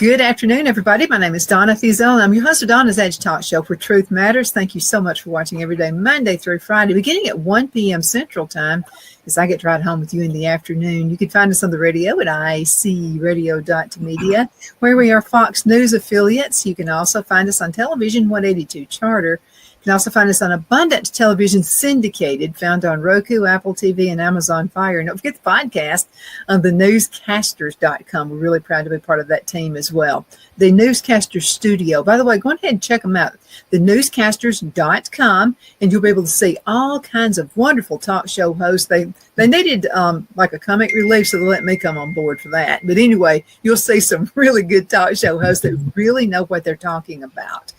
Good afternoon, everybody. My name is Donna Thizel, and I'm your host of Donna's Edge Talk Show where truth matters. Thank you so much for watching every day, Monday through Friday, beginning at 1 p.m. Central Time, as I get to ride home with you in the afternoon. You can find us on the radio at iacradio.media, where we are Fox News affiliates. You can also find us on television, 182 Charter. You can also find us on Abundant Television Syndicated, found on Roku, Apple TV, and Amazon Fire. And don't forget the podcast on thenewscasters.com. We're really proud to be part of that team as well. The Newscasters Studio. By the way, go ahead and check them out. Thenewscasters.com, and you'll be able to see all kinds of wonderful talk show hosts. They needed like a comic relief, so they let me come on board for that. But anyway, you'll see some really good talk show hosts that really know what they're talking about.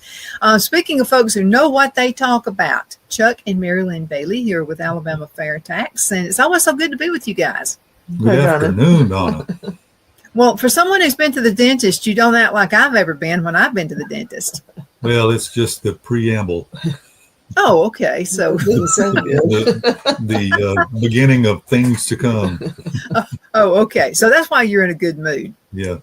Speaking of folks who know what they talk about, Chuck and Mary Lynn Bailey here with Alabama Fair Tax, and it's always so good to be with you guys. Good afternoon, Donna. Well, for someone who's been to the dentist, you don't act like I've ever been when I've been to the dentist. Well, it's just the preamble. Oh, okay. So the beginning of things to come. Oh, okay. So that's why you're in a good mood. Yeah.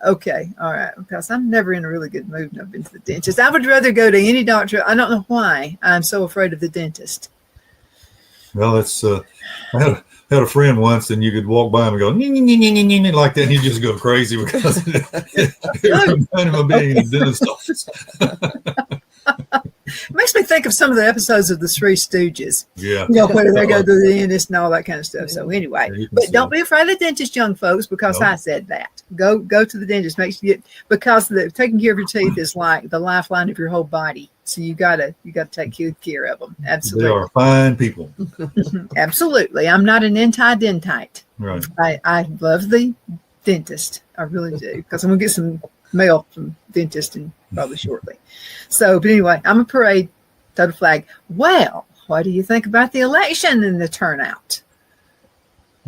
Okay. All right. Because I'm never in a really good mood when I've been to the dentist. I would rather go to any doctor. I don't know why I'm so afraid of the dentist. Well, it's I had a friend once, and you could walk by him and go like that, and you just go crazy because it reminded him of being in the dentist office. It makes me think of some of the episodes of the Three Stooges. Yeah. You know, where they go to the dentist and all that kind of stuff. So anyway, but don't be afraid of the dentist, young folks, because I said that. Go to the dentist. Make sure because taking care of your teeth is like the lifeline of your whole body. So you gotta take good care of them. Absolutely. They are fine people. Absolutely. I'm not an anti-dentite. Right. I love the dentist. I really do, because I'm gonna get some mail from dentist and probably shortly. So, but anyway, I'm a parade, total flag. Well, what do you think about the election and the turnout?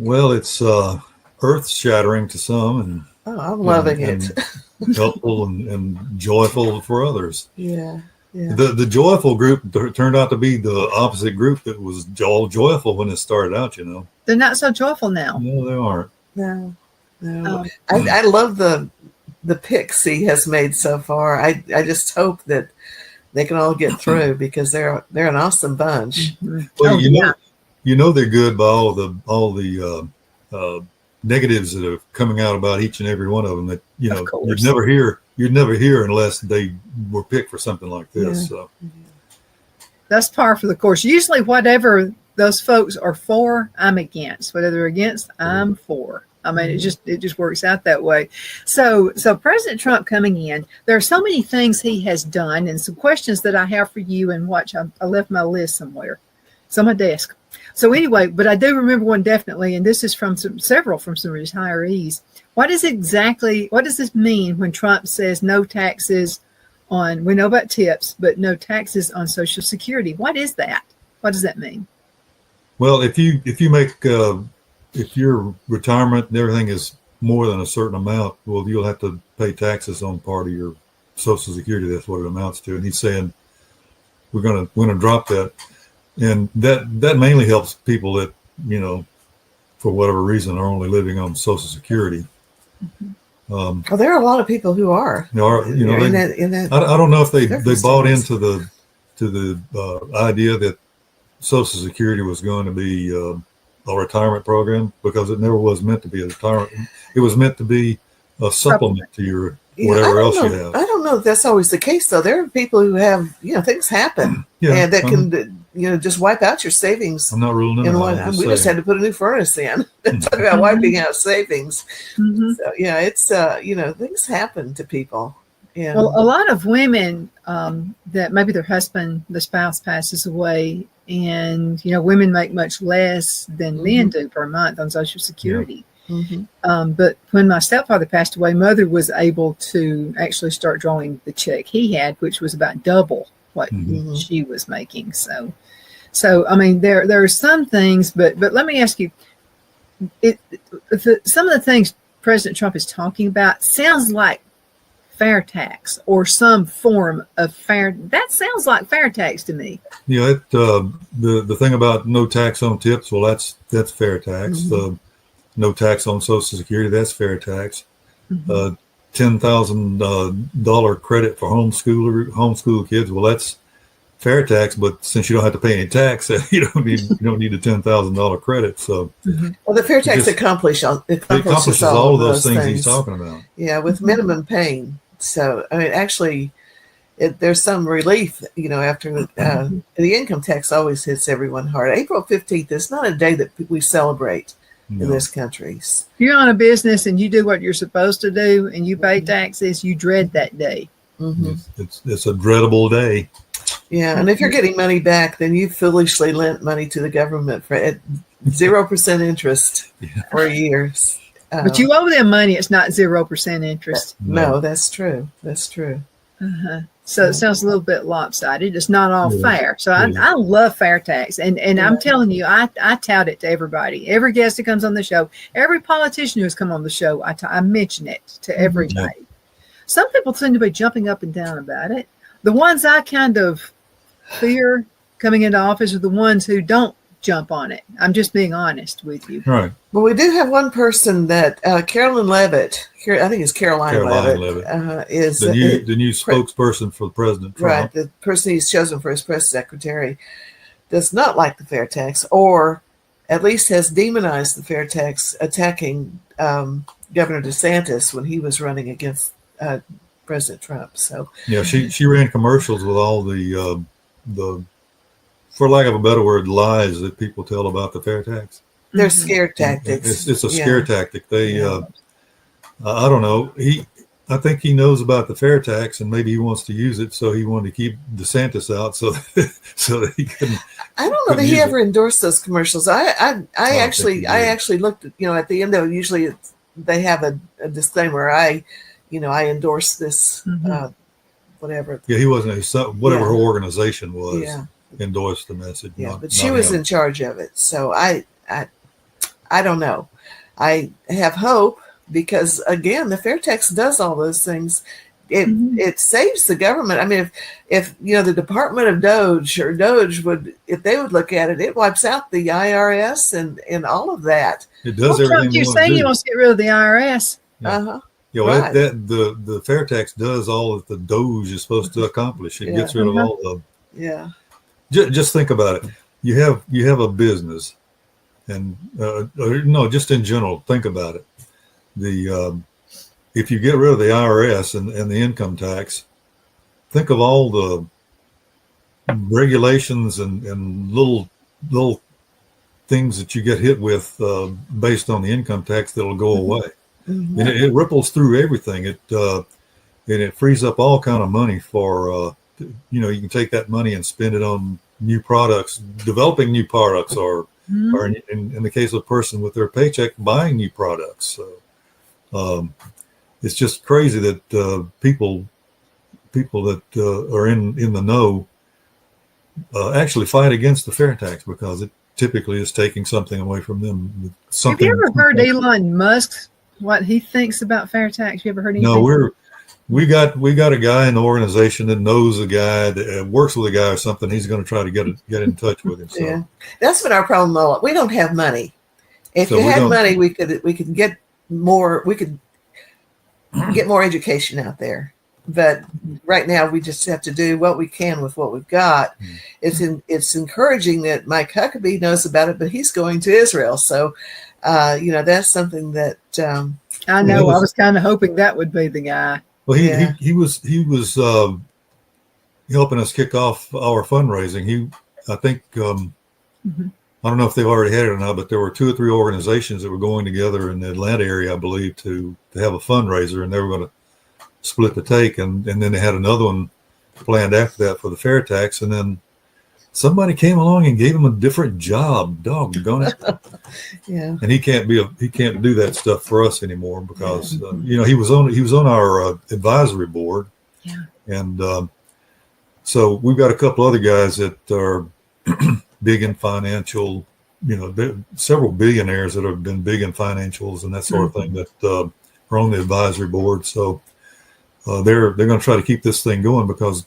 Well, it's earth-shattering to some, and I'm loving it. Helpful and joyful for others. Yeah. Yeah. The joyful group turned out to be the opposite group that was all joyful when it started out, you know. They're not so joyful now. No, they aren't. No. I love the picks he has made so far. I just hope that they can all get through because they're an awesome bunch. Well, you know they're good by all the negatives that are coming out about each and every one of them that you'd never hear unless they were picked for something like this. Yeah. So that's par for the course. Usually whatever those folks are for, I'm against. Whatever they're against, I'm for. I mean, it just works out that way. So President Trump coming in, there are so many things he has done, and some questions that I have for you. And watch, I left my list somewhere. It's on my desk. So anyway, but I do remember one definitely, and this is from several retirees. What does this mean when Trump says no taxes on? We know about tips, but no taxes on Social Security. What is that? What does that mean? Well, if you make if your retirement and everything is more than a certain amount, well, you'll have to pay taxes on part of your Social Security. That's what it amounts to. And he's saying we're going to drop that, and that mainly helps people that for whatever reason are only living on Social Security. Well, there are a lot of people who are. In that I don't know if they bought into the idea that Social Security was going to be a retirement program, because it never was meant to be a retirement. It was meant to be a supplement to your whatever else you have. I don't know if that's always the case, though. There are people who have, things happen and that can, just wipe out your savings. I'm not ruling it out. We just had to put a new furnace in. Talk about wiping out savings. Mm-hmm. So, it's, things happen to people. Yeah. Well, a lot of women that maybe the spouse passes away, and women make much less than men do per month on Social Security. Yeah. Mm-hmm. But when my stepfather passed away, Mother was able to actually start drawing the check he had, which was about double what she was making. So I mean, there are some things, but let me ask you, some of the things President Trump is talking about sounds like fair tax or some form of fair. That sounds like fair tax to me. The thing about no tax on tips, well, that's fair tax. No tax on Social Security, that's fair tax. $10,000 credit for homeschool kids. Well, that's fair tax, but since you don't have to pay any tax, you don't need a $10,000 credit. So, well, the fair tax it accomplishes all of those things he's things. talking about. Yeah, with minimum pain. So, I mean, actually, there's some relief, after the income tax always hits everyone hard. April 15th is not a day that we celebrate in this country. If you're on a business and you do what you're supposed to do and you pay taxes, you dread that day. It's a dreadable day. Yeah, and if you're getting money back, then you foolishly lent money to the government for at 0% interest for years. But you owe them money. It's not 0% interest. No, that's true. That's true. So it sounds a little bit lopsided. It's not all fair. So I love fair tax. And I'm telling you, I tout it to everybody. Every guest that comes on the show, every politician who's come on the show, I mention it to everybody. Some people seem to be jumping up and down about it. The ones I kind of fear coming into office are the ones who don't jump on it. I'm just being honest with you. Right. Well, we do have one person that Carolyn Levitt, I think it's Caroline Levitt, is the new spokesperson for President Trump. Right. The person he's chosen for his press secretary does not like the fair tax, or at least has demonized the fair tax, attacking Governor DeSantis when he was running against President Trump. So yeah, she ran commercials with all the for lack of a better word, lies that people tell about the fair tax. They're scare tactics. It's a scare tactic. They, I don't know. I think he knows about the fair tax, and maybe he wants to use it, so he wanted to keep DeSantis out, so that he couldn't. I don't know that he ever endorsed those commercials. I actually looked at, at the end of it, usually they have a disclaimer. I endorse this, whatever. Yeah, he wasn't. Whatever her organization was. Yeah. Endorsed the message. Yeah, but she was in charge of it. So I don't know. I have hope because again, the fair tax does all those things. It saves the government. I mean, if the Department of Doge if they would look at it, it wipes out the IRS and all of that. It does everything. You're saying he wants to get rid of the IRS. Yeah. Right. The fair tax does all that the Doge is supposed to accomplish. It gets rid of all the. Yeah. Just think about it. You have a business, and just in general, think about it. If you get rid of the IRS and the income tax, think of all the regulations and little things that you get hit with based on the income tax that'll go away. And it ripples through everything. And it frees up all kind of money for you can take that money and spend it on new products, developing new products, or in the case of a person with their paycheck, buying new products. So it's just crazy that people that are in the know actually fight against the fair tax because it typically is taking something away from them. Have you ever heard Elon Musk, what he thinks about fair tax? You ever heard anything? No, we got a guy in the organization that knows a guy that works with a guy or something. He's going to try to get in touch with him. So. Yeah, that's been our problem. We don't have money. If you had money, we could get more. We could get more education out there. But right now, we just have to do what we can with what we've got. It's encouraging that Mike Huckabee knows about it, but he's going to Israel, so that's something that I know. I was kind of hoping that would be the guy. Well, he was helping us kick off our fundraising. I think I don't know if they've already had it or not, but there were 2 or 3 organizations that were going together in the Atlanta area, I believe, to have a fundraiser, and they were going to split the take, and then they had another one planned after that for the fair tax, and then somebody came along and gave him a different job. Doggone it. Yeah. And he can't do that stuff for us anymore because he was on our advisory board. Yeah. And so we've got a couple other guys that are big in financial. Several billionaires that have been big in financials and that sort of thing that are on the advisory board. So they're going to try to keep this thing going because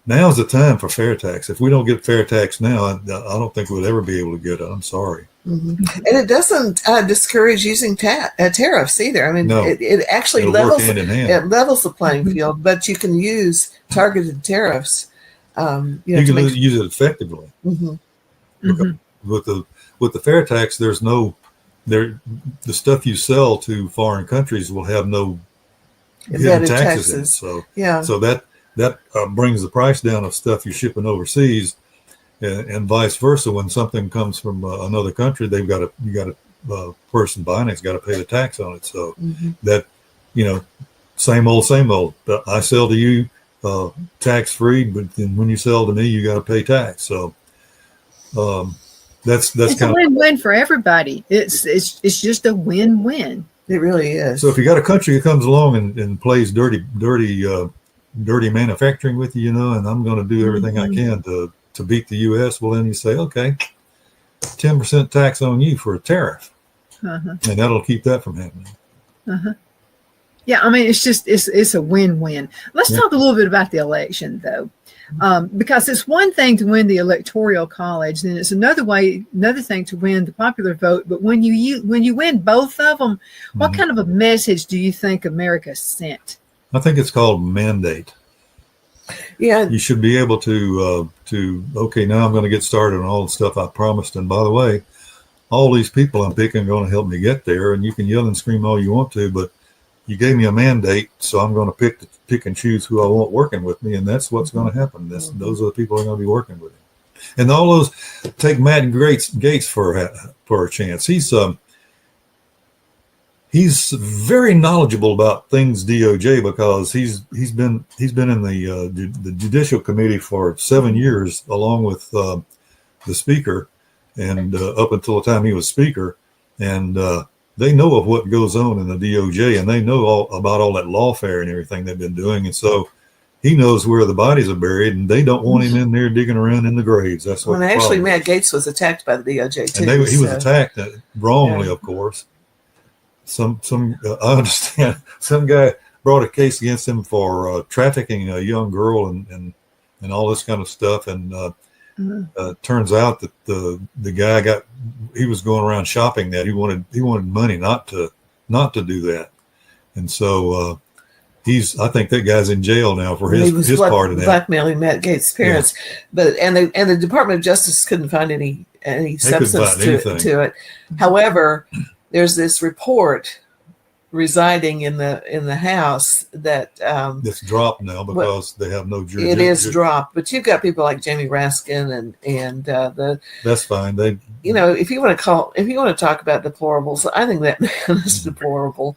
now's the time for fair tax. If we don't get fair tax now, I don't think we'll ever be able to get it. I'm sorry. And it doesn't discourage using tariffs either. I mean, No. it actually It'll levels work hand in hand. it levels the playing field, but you can use targeted tariffs. You can use it effectively. With the fair tax, there's no the stuff you sell to foreign countries will have no hidden taxes in it. So that brings the price down of stuff you're shipping overseas, and vice versa. When something comes from another country, you got a person buying it's got to pay the tax on it. So that, same old. I sell to you tax free, but then when you sell to me, you got to pay tax. So that's it's kind a win-win for everybody. It's just a win-win. It really is. So if you got a country that comes along and plays dirty manufacturing with you, and I'm going to do everything I can to beat the U.S., well, then you say, okay, 10% tax on you for a tariff, and that'll keep that from happening. Yeah, I mean, it's a win-win. Let's talk a little bit about the election, though, because it's one thing to win the electoral college, and it's another thing to win the popular vote. But when you win both of them, what kind of a message do you think America sent? I think it's called mandate. Yeah, you should be able to okay, now I'm going to get started on all the stuff I promised. And by the way, all these people I'm picking are going to help me get there. And you can yell and scream all you want to, but you gave me a mandate, so I'm going to pick and choose who I want working with me, and that's what's going to happen. Those are the people who are going to be working with him. And all those, take Matt Gaetz for a chance. He's very knowledgeable about things DOJ, because he's been in the Judicial Committee for 7 years, along with the Speaker, and up until the time he was Speaker, and they know of what goes on in the DOJ, and they know about all that lawfare and everything they've been doing. And so he knows where the bodies are buried, and they don't want him in there digging around in the graves. That's what. Well, actually, Matt Gaetz was attacked by the DOJ too. And he was attacked wrongly, of course. I understand some guy brought a case against him for trafficking a young girl and all this kind of stuff. And turns out that the guy he was going around shopping that he wanted money not to do that. And so I think that guy's in jail now for his part of that. Blackmailing Matt Gaetz' parents. But the Department of Justice couldn't find any substance to it. However, there's this report residing in the House that it's dropped now because they have no jurisdiction. It is dropped, but you've got people like Jamie Raskin and that's fine. If you want to talk about deplorables, I think that man is deplorable.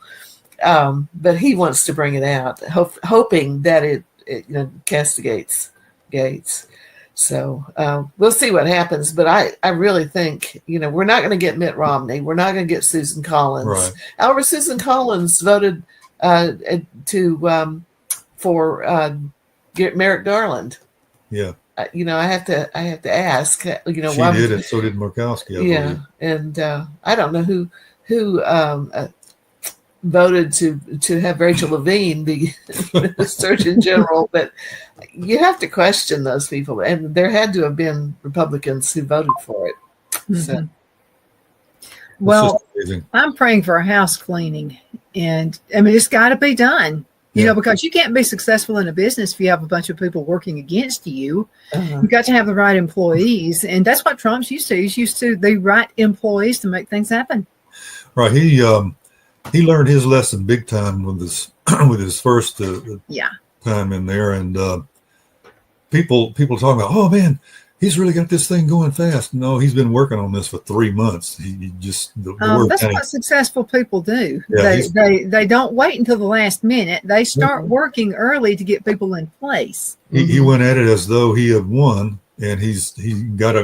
But he wants to bring it out, hoping that it castigates Gaetz. So we'll see what happens. But I really think, we're not going to get Mitt Romney. We're not going to get Susan Collins. Right. However, Susan Collins voted for Merrick Garland. Yeah. I have to ask. She did, and so did Murkowski. I believe. And I don't know who voted to have Rachel Levine be the Surgeon General, but you have to question those people, and there had to have been Republicans who voted for it. So. Well, I'm praying for a house cleaning, and I mean it's got to be done, because you can't be successful in a business if you have a bunch of people working against you. You've got to have the right employees, and that's what Trump's used to. He's used to the right employees to make things happen. Right. He learned his lesson big time with his first time in there, and people talking about, oh man, he's really got this thing going fast. No, he's been working on this for 3 months. He just that's what successful people do. Yeah, they don't wait until the last minute. They start working early to get people in place. He went at it as though he had won, and he got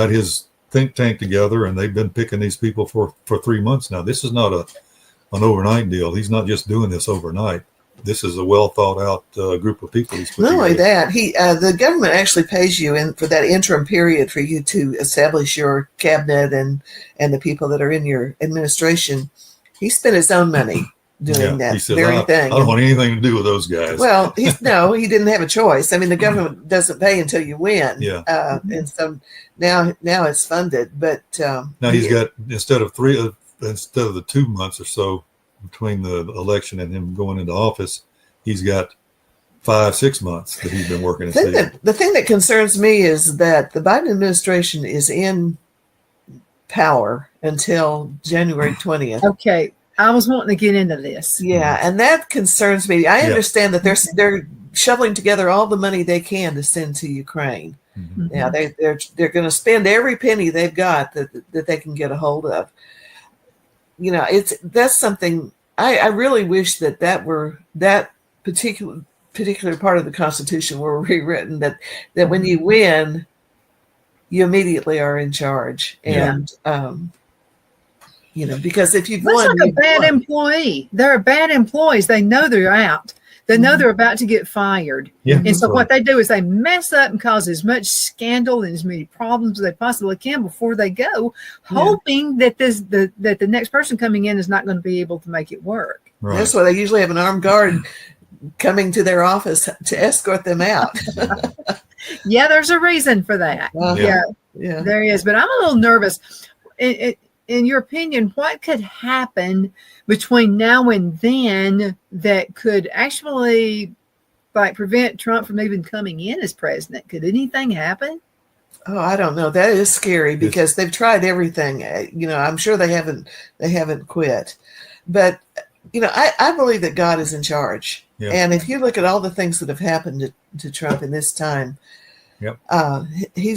his think tank together, and they've been picking these people for 3 months now. This is not an overnight deal. He's not just doing this overnight. This is a well thought out group of people. Not only that, the government actually pays you for that interim period for you to establish your cabinet and the people that are in your administration. He spent his own money doing that he says, very I thing. don't want anything to do with those guys. Well, he didn't have a choice. I mean, the government doesn't pay until you win. Yeah. And so now it's funded, but now he's got instead of the 2 months or so between the election and him going into office, he's got 5-6 months that he's been working. The thing that concerns me is that the Biden administration is in power until January 20th. Okay. I was wanting to get into this. Yeah, and that concerns me. I understand that they're shoveling together all the money they can to send to Ukraine. Mm-hmm. Yeah, they're going to spend every penny they've got that they can get a hold of. You know, that's something I really wish that particular part of the Constitution were rewritten, that when you win, you immediately are in charge. And you know, because if you've won, like a bad employee. They're bad employees. They know they're out. They know they're about to get fired. Yeah, and so what they do is they mess up and cause as much scandal and as many problems as they possibly can before they go, hoping that that the next person coming in is not going to be able to make it work. Right. That's why they usually have an armed guard coming to their office to escort them out. Yeah, there's a reason for that. Yeah, there is. But I'm a little nervous. In your opinion, what could happen between now and then that could actually prevent Trump from even coming in as president? Could anything happen? Oh, I don't know. That is scary because they've tried everything. You know, I'm sure they haven't quit. But, you know, I believe that God is in charge. Yeah. And if you look at all the things that have happened to Trump in this time, he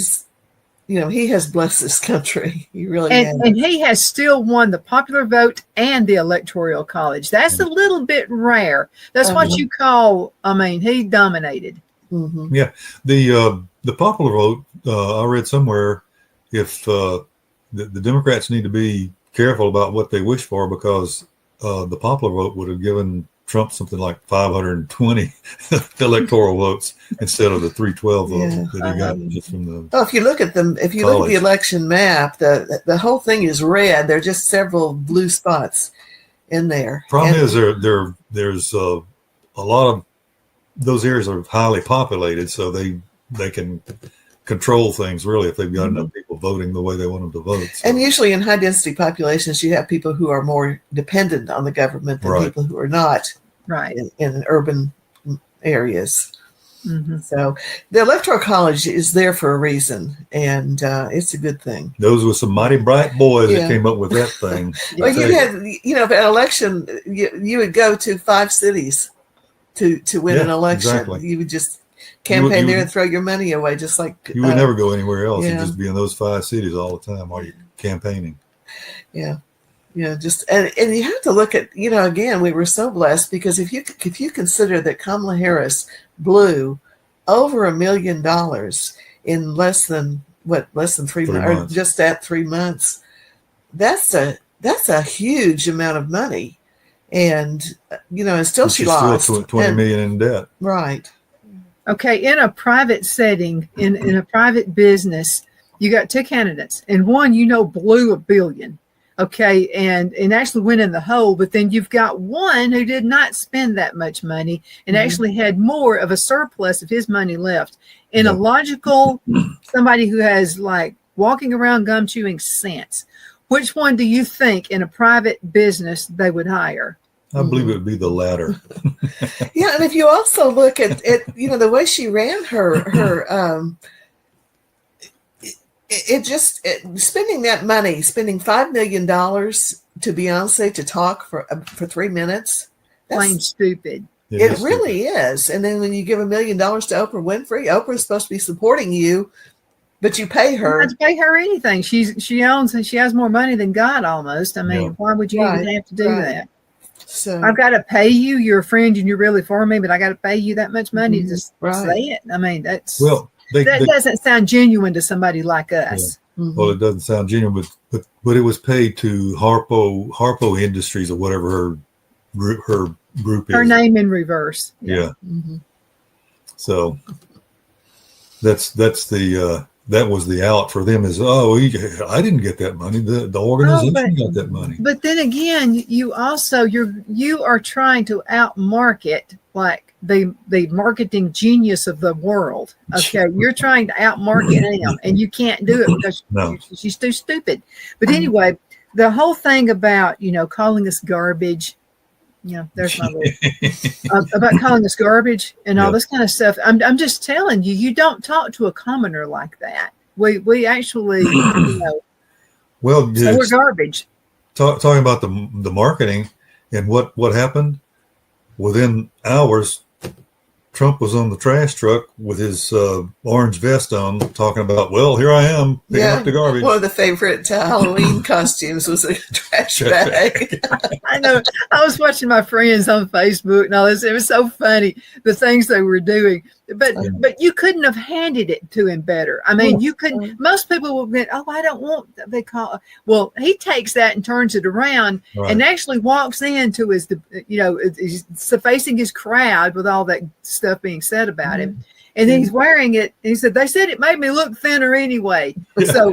has blessed this country. He really has. And he has still won the popular vote and the electoral college. That's a little bit rare. That's what you call, he dominated. Mm-hmm. Yeah. The popular vote, I read somewhere, if the Democrats need to be careful about what they wish for, because the popular vote would have given Trump something like 520 electoral votes instead of the 312 votes that he got just from the. Oh, if you look at them, if you look at the election map, the whole thing is red. There are just several blue spots in there. Problem is there's a lot of those areas are highly populated, so they can control things really if they've got enough people voting the way they want them to vote. So. And usually in high density populations, you have people who are more dependent on the government than people who are not in urban areas. Mm-hmm. So the Electoral College is there for a reason, and it's a good thing. Those were some mighty bright boys that came up with that thing. Well, you had, for an election, you would go to 5 cities to win an election. Exactly. You would just campaign there and throw your money away, just like you would never go anywhere else. You'd just be in those 5 cities all the time while you're campaigning. And you have to look at, again, we were so blessed because if you consider that Kamala Harris blew over $1 million in less than 3 months, or just at 3 months, that's a huge amount of money. And and still she lost still $20 million in debt. Right. Okay, in a private setting, in a private business, you got 2 candidates, and one blew $1 billion. Okay, and actually went in the hole, but then you've got one who did not spend that much money and actually had more of a surplus of his money left. In a logical, somebody who has walking around gum chewing sense, which one do you think in a private business they would hire? I believe it would be the latter. And if you also look at the way she ran her spending that money, spending $5 million to Beyonce to talk for 3 minutes, plain stupid. It really is. And then when you give $1 million to Oprah Winfrey, Oprah's supposed to be supporting you, but you pay her. You don't have to pay her anything. She owns and she has more money than God almost. Why would you even have to do that? So I've got to pay you. You're a friend and you're really for me, but I got to pay you that much money to just say it. That doesn't sound genuine to somebody like us. Yeah. Mm-hmm. Well, it doesn't sound genuine, but it was paid to Harpo Industries or whatever her group is. Her name in reverse. Yeah. Mm-hmm. So that's the that was the out for them is, I didn't get that money. The organization got that money. But then again, you also you are trying to outmarket like the marketing genius of the world. Okay, you're trying to outmarket him, and you can't do it because she's too stupid. But anyway, the whole thing about calling us garbage. There's my little about calling us garbage and all this kind of stuff. I'm just telling you, you don't talk to a commoner like that. We actually, well, so we're garbage. Talking about the marketing and what happened within hours. Trump was on the trash truck with his orange vest on, talking about, well, here I am picking up the garbage. One of the favorite Halloween costumes was a trash bag. I know. I was watching my friends on Facebook and all this. It was so funny, the things they were doing. But you couldn't have handed it to him better. I mean, you couldn't. Most people would admit, I don't want. They call. Well, he takes that and turns it around and actually walks into his, he's facing his crowd with all that stuff being said about him, and he's wearing it. And he said, "They said it made me look thinner anyway." So,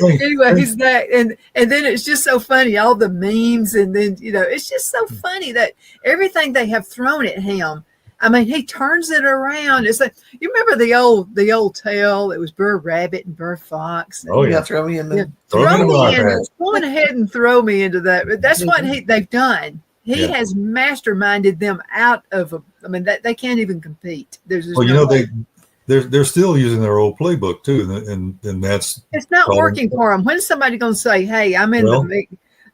anyway, he's that, and then it's just so funny, all the memes, and then it's just so funny that everything they have thrown at him. I mean, he turns it around. It's like, you remember the old tale? It was Burr Rabbit and Burr Fox. And, throw me in the go ahead and throw me into that. But that's what they've done. He has masterminded them out of. They can't even compete. They're still using their old playbook too, and that's it's not working for them. When's somebody going to say, "Hey, I'm in the"?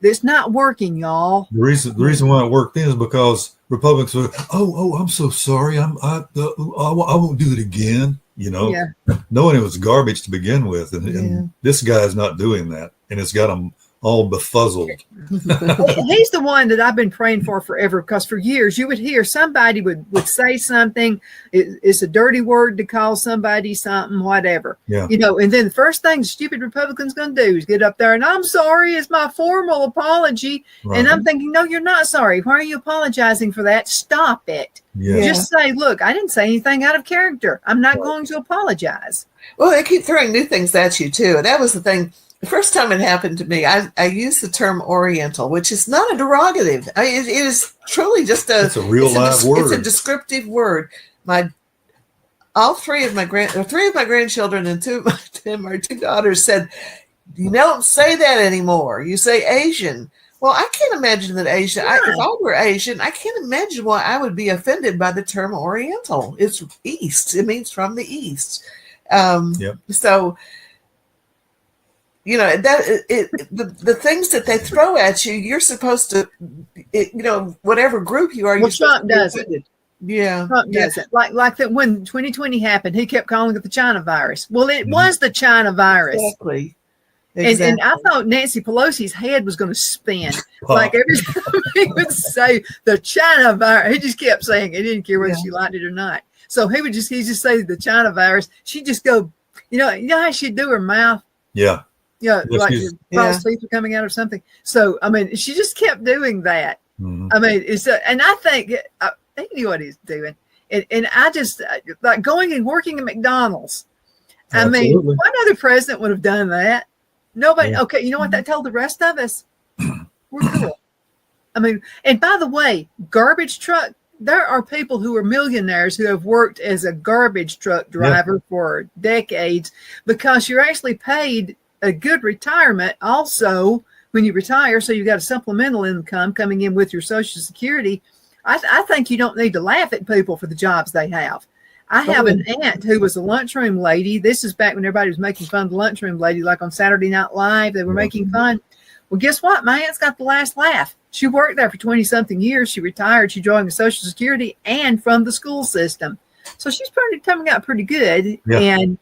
It's not working, y'all. The reason why it worked then is because Republicans were, I'm so sorry. I won't do it again. Knowing it was garbage to begin with, and this guy's not doing that, and it's got them all befuzzled. He's the one that I've been praying for forever, because for years you would hear somebody would say something. It's a dirty word to call somebody something, whatever. And then the first thing the stupid Republican's going to do is get up there and, I'm sorry, it's my formal apology. Right. And I'm thinking, no, you're not sorry. Why are you apologizing for that? Stop it. Just say, look, I didn't say anything out of character. I'm not going to apologize. Well, they keep throwing new things at you too. That was the thing. The first time it happened to me, I used the term Oriental, which is not a derogative. it is truly just it's a real live word. It's a descriptive word. Three of my grandchildren and two daughters said, "You don't say that anymore. You say Asian." Well, I can't imagine that Asian. If I were Asian, I can't imagine why I would be offended by the term Oriental. It's East. It means from the East. So. The things that they throw at you, you're supposed to, whatever group you are. Well, Trump doesn't. Yeah, Trump doesn't. Like that when 2020 happened, he kept calling it the China virus. Well, it was the China virus. Exactly. And I thought Nancy Pelosi's head was going to spin. Like every time he would say the China virus, he just kept saying it. He didn't care whether she liked it or not. So he just say the China virus. She'd just go, you know how she'd do her mouth? Yeah. Like your false teeth were coming out or something. So, she just kept doing that. Mm-hmm. And I think he knew what he's doing. And I just, like going and working at McDonald's. Absolutely. What other president would have done that? Nobody. Yeah. Okay, you know what that told the rest of us? We're cool. And by the way, garbage truck, there are people who are millionaires who have worked as a garbage truck driver for decades, because you're actually paid a good retirement also when you retire, so you've got a supplemental income coming in with your Social Security. I think you don't need to laugh at people for the jobs they have. I have an aunt who was a lunchroom lady. This is back when everybody was making fun of the lunchroom lady, like on Saturday Night Live. They were making fun. Well, guess what? My aunt's got the last laugh. She worked there for 20-something years. She retired. She joined the Social Security and from the school system. So she's coming out pretty good. Yeah. And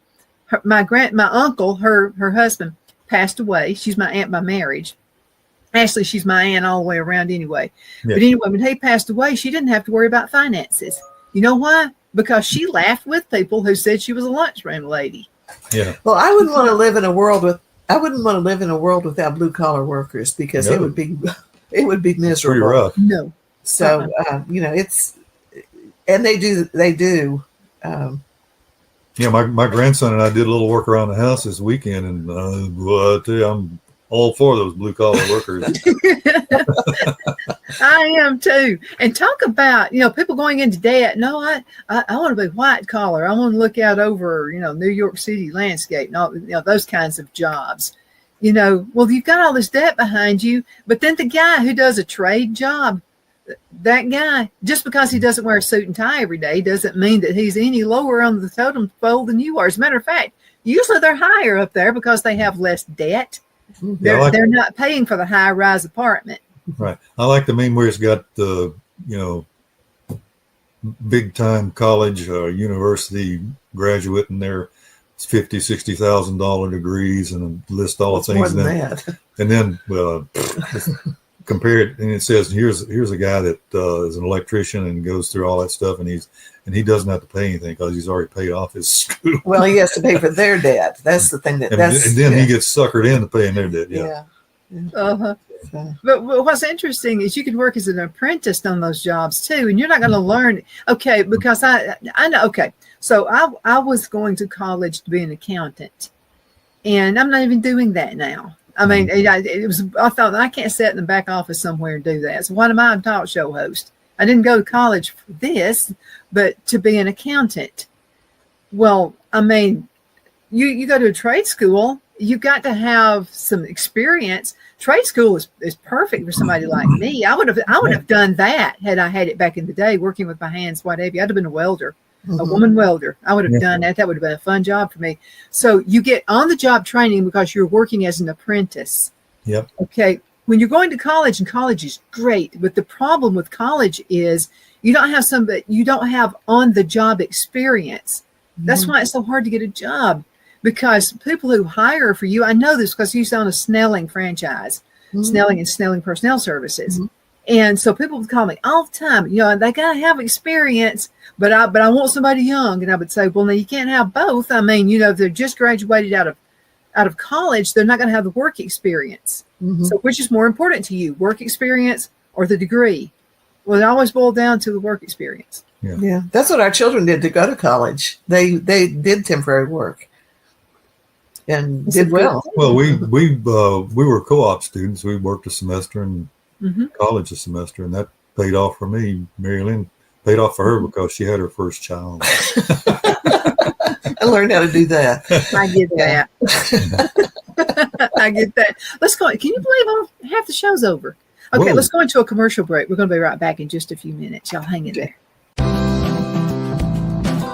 my uncle, her husband, passed away. She's my aunt by marriage. Actually, she's my aunt all the way around anyway. Yeah. But anyway, when he passed away, she didn't have to worry about finances. You know why? Because she laughed with people who said she was a lunchroom lady. Yeah. Well, I wouldn't want to live in a world without blue collar workers, because it would be miserable. Pretty rough. No. So and they do Yeah, my grandson and I did a little work around the house this weekend, and well, I tell you, I'm all for those blue collar workers. I am too. And talk about, people going into debt. No, I want to be white collar. I want to look out over, New York City landscape and all, those kinds of jobs. Well, you've got all this debt behind you, but then the guy who does a trade job, that guy, just because he doesn't wear a suit and tie every day doesn't mean that he's any lower on the totem pole than you are. As a matter of fact, usually they're higher up there because they have less debt. They're not paying for the high-rise apartment. Right. I like the meme where it's got the, big-time college university graduate in there. It's $50,000, $60,000 degrees, and list all the things. And then compare it, and it says here's a guy that is an electrician and goes through all that stuff, and he doesn't have to pay anything because he's already paid off his school. Well, he has to pay for their debt. That's the thing and then he gets suckered into paying their debt. Yeah. Uh-huh. But what's interesting is you can work as an apprentice on those jobs too, and you're not going to learn. Okay, because I know. Okay, so I was going to college to be an accountant, and I'm not even doing that now. I mean, I thought I can't sit in the back office somewhere and do that. So why am I a talk show host? I didn't go to college for this, but to be an accountant. Well, I mean, you go to a trade school, you've got to have some experience. Trade school is perfect for somebody like me. I would have done that had I had it back in the day, working with my hands, what have you. I'd have been a welder. A woman welder. I would have done that. That would have been a fun job for me. So you get on the job training because you're working as an apprentice. Yep. Okay. When you're going to college, and college is great, but the problem with college is you don't have on the job experience. That's why it's so hard to get a job, because people who hire for you, I know this because you own a Snelling franchise, Snelling and Snelling Personnel Services. And so people would call me all the time, they got to have experience, but I want somebody young. And I would say, well, no, you can't have both. I mean, if they're just graduated out of college, they're not going to have the work experience. So which is more important to you, work experience or the degree? Well, it always boiled down to the work experience. Yeah. That's what our children did to go to college. They did temporary work and did well. Well, we were co-op students. We worked a semester and college a semester, and that paid off for me. Mary Lynn paid off for her because she had her first child. I learned how to do that. I get that. I get that. Let's go. Can you believe half the show's over? Okay, Whoa. Let's go into a commercial break. We're going to be right back in just a few minutes. Y'all hang in there.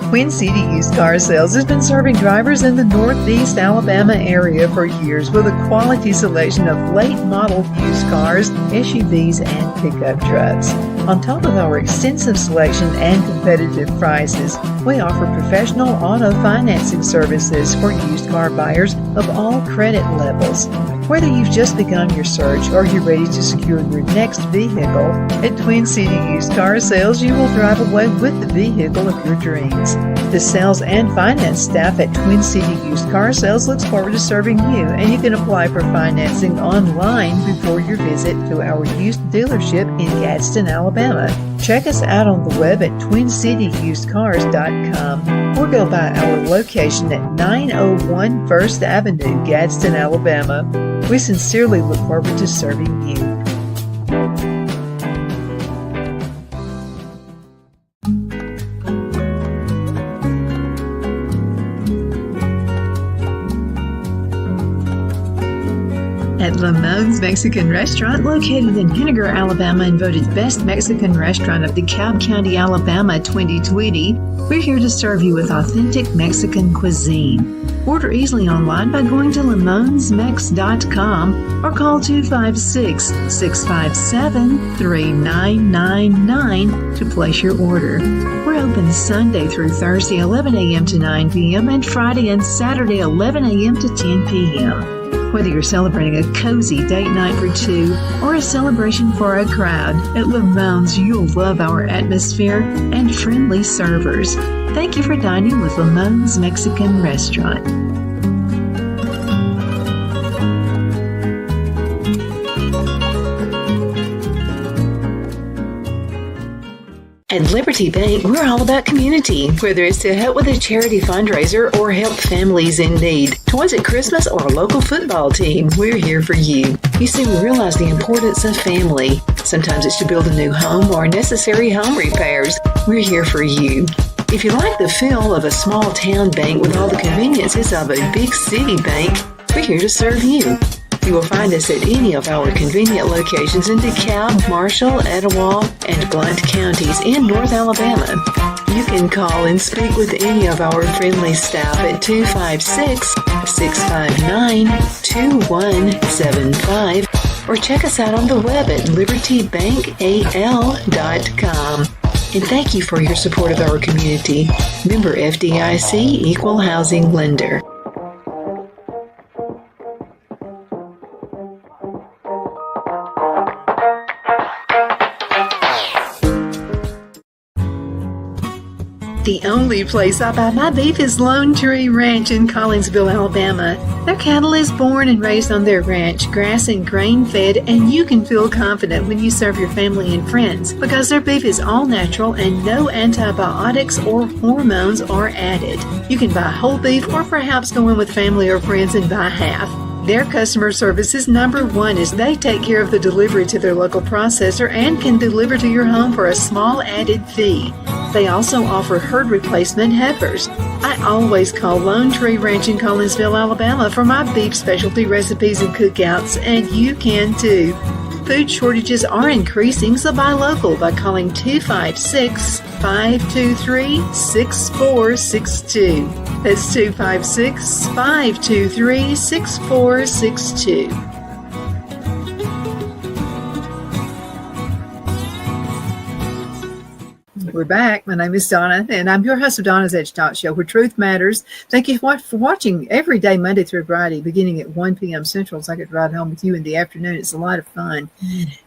Queen City Used Car Sales has been serving drivers in the Northeast Alabama area for years with a quality selection of late model used cars, SUVs, and pickup trucks. On top of our extensive selection and competitive prices, we offer professional auto financing services for used car buyers of all credit levels. Whether you've just begun your search or you're ready to secure your next vehicle, at Twin City Used Car Sales, you will drive away with the vehicle of your dreams. The sales and finance staff at Twin City Used Car Sales looks forward to serving you, and you can apply for financing online before your visit to our used dealership in Gadsden, Alabama. Check us out on the web at twincityusedcars.com or go by our location at 901 First Avenue, Gadsden, Alabama. We sincerely look forward to serving you. At Lamone's Mexican Restaurant, located in Henniger, Alabama, and voted Best Mexican Restaurant of DeKalb County, Alabama 2020, we're here to serve you with authentic Mexican cuisine. Order easily online by going to lamonsmex.com or call 256-657-3999 to place your order. We're open Sunday through Thursday, 11 a.m. to 9 p.m. and Friday and Saturday, 11 a.m. to 10 p.m. Whether you're celebrating a cozy date night for two or a celebration for a crowd, at Lamone's you'll love our atmosphere and friendly servers. Thank you for dining with Lamone's Mexican Restaurant. At Liberty Bank, we're all about community, whether it's to help with a charity fundraiser or help families in need. Toys at Christmas or a local football team, we're here for you. You see, we realize the importance of family. Sometimes it's to build a new home or necessary home repairs. We're here for you. If you like the feel of a small town bank with all the conveniences of a big city bank, we're here to serve you. You will find us at any of our convenient locations in DeKalb, Marshall, Etowah, and Blount counties in North Alabama. You can call and speak with any of our friendly staff at 256-659-2175 or check us out on the web at libertybankal.com. And thank you for your support of our community. Member FDIC Equal Housing Lender. The only place I buy my beef is Lone Tree Ranch in Collinsville, Alabama. Their cattle is born and raised on their ranch, grass and grain fed, and you can feel confident when you serve your family and friends because their beef is all natural and no antibiotics or hormones are added. You can buy whole beef or perhaps go in with family or friends and buy half. Their customer service is number one as they take care of the delivery to their local processor and can deliver to your home for a small added fee. They also offer herd replacement heifers. I always call Lone Tree Ranch in Collinsville, Alabama for my beef specialty recipes and cookouts, and you can too. Food shortages are increasing, so buy local by calling 256-523-6462. That's 256-523-6462. We're back. My name is Donna, and I'm your host of Donna's Edge Talk Show, where truth matters. Thank you for watching every day, Monday through Friday, beginning at 1 p.m. Central, so I could ride home with you in the afternoon. It's a lot of fun.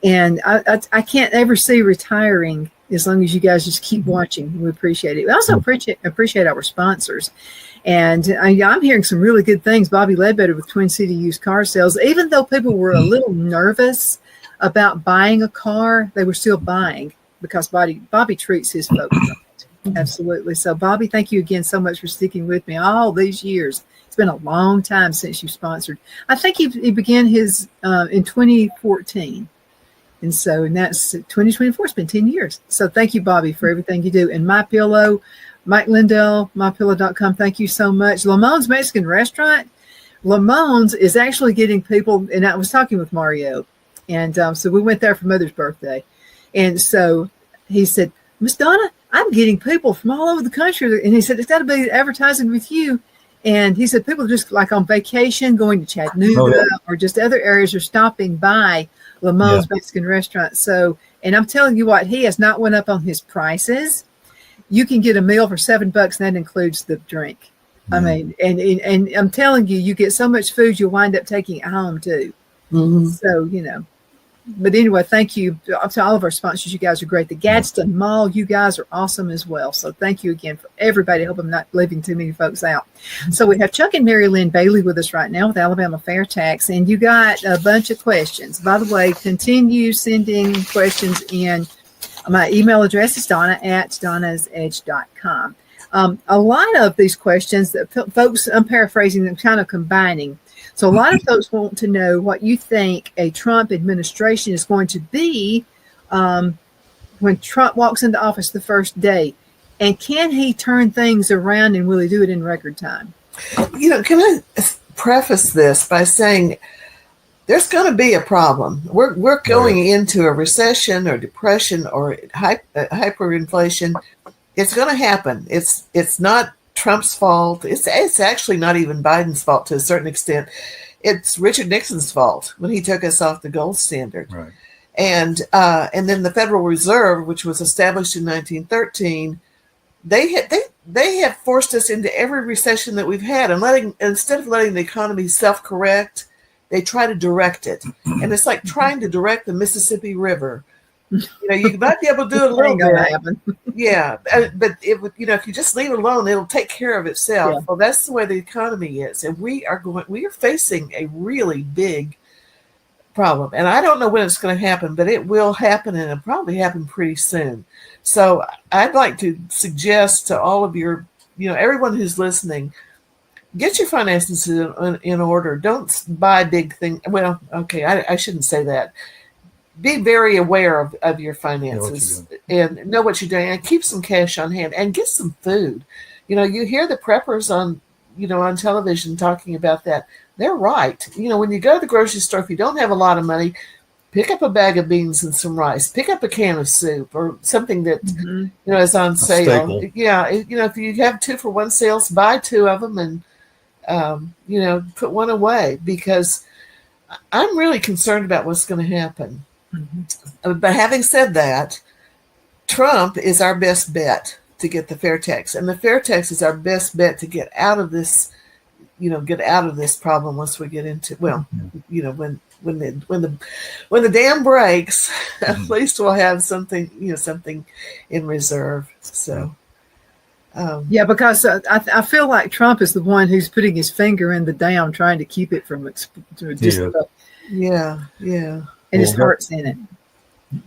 And I can't ever see retiring as long as you guys just keep watching. We appreciate it. We also appreciate our sponsors. And I'm hearing some really good things. Bobby Ledbetter with Twin City Used Car Sales. Even though people were a little nervous about buying a car, they were still buying because Bobby treats his folks right. Absolutely. So, Bobby, thank you again so much for sticking with me all these years. It's been a long time since you sponsored. I think he began his in 2014. And that's 2024. It's been 10 years. So thank you, Bobby, for everything you do. And My Pillow, Mike Lindell, mypillow.com. Thank you so much. Lamone's Mexican Restaurant. Lamone's is actually getting people, and I was talking with Mario. And so we went there for Mother's birthday. And so he said, Miss Donna, I'm getting people from all over the country. And he said, it's got to be advertising with you. And he said, people just like on vacation, going to Chattanooga or just other areas are stopping by Lamone's Mexican Restaurant. So, and I'm telling you what, he has not went up on his prices. You can get a meal for $7 and that includes the drink. I mean, and I'm telling you, you get so much food, you'll wind up taking it home too. So, but anyway, thank you to all of our sponsors. You guys are great. The Gadsden Mall, you guys are awesome as well. So thank you again for everybody. I hope I'm not leaving too many folks out. So we have Chuck and Mary Lynn Bailey with us right now with Alabama Fair Tax. And you got a bunch of questions. By the way, continue sending questions in. My email address is donna@donnasedge.com. A lot of these questions that folks, I'm paraphrasing them, kind of combining. So a lot of folks want to know what you think a Trump administration is going to be when Trump walks into office the first day. And can he turn things around, and will he do it in record time? Can I preface this by saying there's going to be a problem. We're going into a recession or depression or hyperinflation. It's going to happen. It's not Trump's fault. It's actually not even Biden's fault to a certain extent. It's Richard Nixon's fault when he took us off the gold standard. Right. And then the Federal Reserve, which was established in 1913, they have forced us into every recession that we've had. And instead of letting the economy self-correct, they try to direct it. And it's like trying to direct the Mississippi River. You might be able to do it a little bit. Yeah, but if you just leave it alone, it'll take care of itself. Yeah. Well, that's the way the economy is, and we are facing a really big problem. And I don't know when it's going to happen, but it will happen, and it'll probably happen pretty soon. So I'd like to suggest to all of your, everyone who's listening, get your finances in order. Don't buy big things. Well, okay, I shouldn't say that. Be very aware of your finances and know what you're doing, and keep some cash on hand and get some food. You hear the preppers on television talking about that. They're right. When you go to the grocery store, if you don't have a lot of money, pick up a bag of beans and some rice. Pick up a can of soup or something that is on sale. Staple. Yeah, if you have 2 for 1 sales, buy 2 of them and put one away, because I'm really concerned about what's going to happen. But having said that, Trump is our best bet to get the fair tax, and the fair tax is our best bet to get out of this. Get out of this problem once we get into when the dam breaks, at least we'll have something something in reserve. So. Because I feel like Trump is the one who's putting his finger in the dam, trying to keep it from and his heart's in it.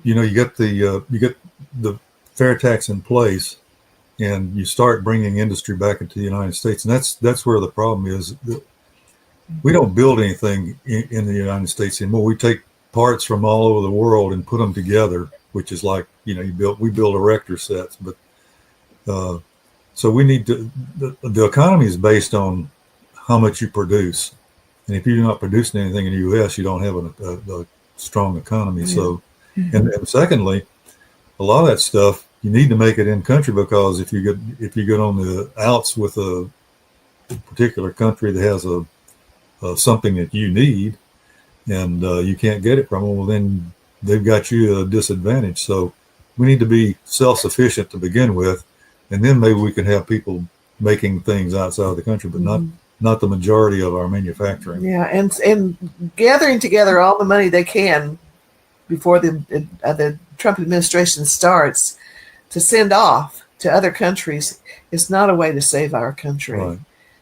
You get the fair tax in place, and you start bringing industry back into the United States, and that's where the problem is. We don't build anything in the United States anymore. We take parts from all over the world and put them together, which is like we build erector sets, but so we need to. The economy is based on how much you produce, and if you're not producing anything in the U.S., you don't have a strong economy. So, and secondly, a lot of that stuff you need to make it in country, because if you get on the outs with a particular country that has something that you need, and you can't get it from them, well, then they've got you at a disadvantage. So we need to be self-sufficient to begin with, and then maybe we can have people making things outside of the country, but not the majority of our manufacturing. Yeah, and gathering together all the money they can before the Trump administration starts to send off to other countries is not a way to save our country. Right.